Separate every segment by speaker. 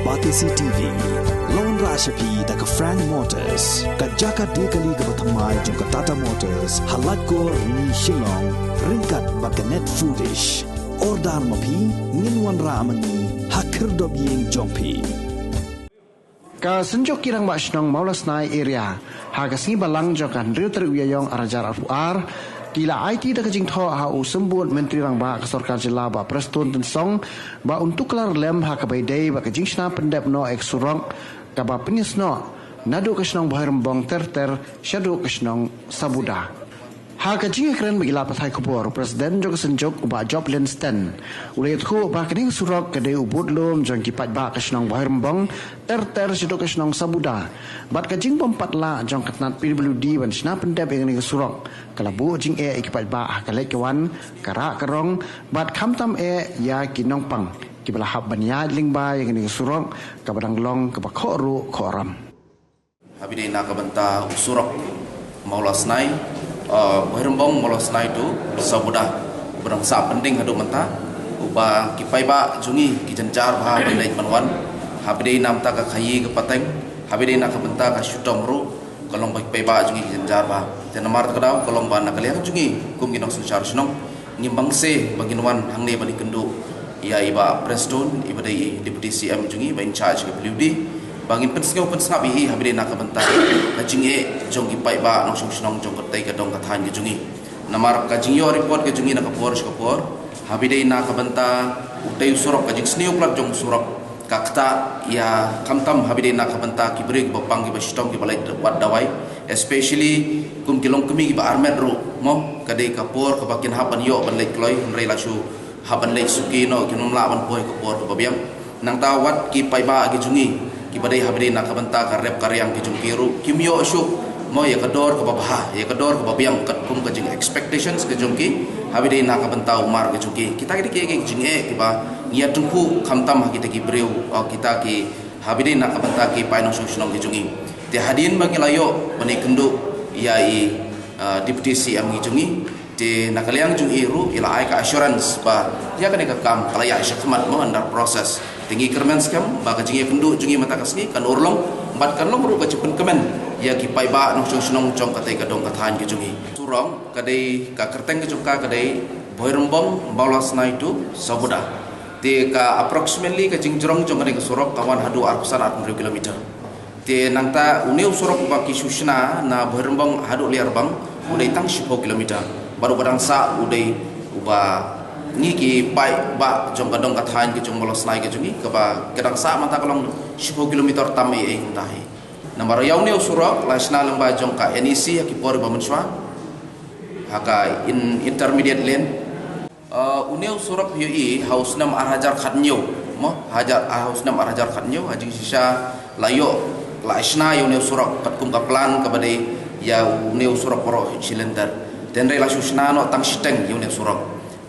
Speaker 1: Batisi TV, Lone Rashapi da ka Frank Motors, ka Jaka Dekali ka Batamai jong ka Tata Motors, halat ko ni Shillong, ringkat ba ka Net Foodish, Ordar Mapi, Ninwan Ramani, Hakir Dobiyeng Jongpi.
Speaker 2: Ka senjok kirang Bashnong Maulas Nai area, Hagasni Balang Jokan Ryuter Uyayong Arajar Afuar, Kila IT da kajing tho ha u sembut menteri rang ba Sarkar Jila ba Preston Tensong ba untuk kelar lem ha kabai dei ba kajing sna pendep no ek surong ka ba penis no nadu kasnong bahrembong ter syadu kasnong sabuda. Ha kajing keren bagi lapat hai kubur Presiden jog senjok ba job Linston ulai tu ba kening surok kadai ubud lom jong kipat ba kasnong bahrembong ter syadu kasnong sabuda. Bat kajing pompat la jong katnat PWD ban sna pendep yang ni surok kalabu jing ikipat ba kalai kawan kara kerong bat kamtam ya kinong pang kibala hab banya lingba yang ni surok kabadang long kabakhoru khoram
Speaker 3: habide na kabanta surok Maulas Nai Bahrembong Maulas Nai tu sabudah berang sa penting hadu menta uba kipai ba jungi kijanjar ba belai manwan habide nam ta ka khayi ka pateng habide na kabanta ka syutong ru kolong kipai ba jungi kijanjar ba dan nomor kedau kolong ba na kalian jungi kum ginong sucar sunong ngimbang se baginwan hangne bani kendu ya iba Preston iba dei deputy CM jungi ba in charge ke PWD bangin pensengau pensengap ihi habide nak bentar kajinge jong kipai ba nong sunong jong ketai ka dong kathan ke jungi namar kajingyo report ke jungi nak kapor habide nak bentar utay surok kajing sniu plat jong surok kakta ya kamtam habide nak bentar kibrig bapang ki bastong ki balai wat dawai especially kum kilong kemi ki ba armet ro mo kadai kapor ka bakin haban yo ban lek kloi rei la su haban lek suki no kinum la ban poi kapor ka babiam nang tawat ki pai ba ki jungi kibadai habide nak benta ka rep karyang ki jungkiru kimyo asyuk mo ya kador ka babah ya kador ka babiam kat kum ka jing expectations ke jungki habide nak benta umar ke jungki kita ki jinge ki ba ngia tungku khamtam kita ki breu kita ki habide nak benta ki paino sunong ki jungi te hadin bagi layo bani kendu iai deputy CM ki jungi te nakaliang jungi ru ila ai ka assurance ba dia kan ka kam kalaya syakmat mo under process tinggi kermen skam ba ka jingi kendu jungi mata kasni kan urlong bat kan long ru ba cepen kemen ya ki pai ba nong sunong jong katai ka dong kathan ki jungi surong kadai ka kerteng ki jongka kadai Bahrembong Maulas Nai tu sabuda te ka approximately ka jingjrong jong kadai ka surok kawan hadu arkusan 800 km te nangta uneu surok ba ki susna na Bahrembong hadu liar bang udai tang 10 km baru barang sa udai uba ni ki pai ba jong kadong kathan ki jong Maulas Nai ki jungi ka ba kadang sa mata kalong 10 km tamai tahi nambar yaw ne surok lasna lamba jong ka NEC ki por ba menswa haka in intermediate lane uneu surok hi haus nam arhajar khatnyo mo hajar haus nam arhajar khatnyo haji sisa layo lasna yaw ne surok kat kum ka plan ka badai ya uneu surok poro cylinder dan rela susna no tang steng yune surok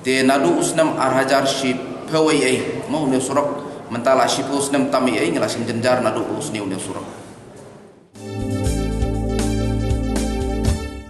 Speaker 3: te nadu usnam arhajar shi pawai ai mau ne surok mentala shi usnam tami ai ngala sin jenjar nadu usni une surok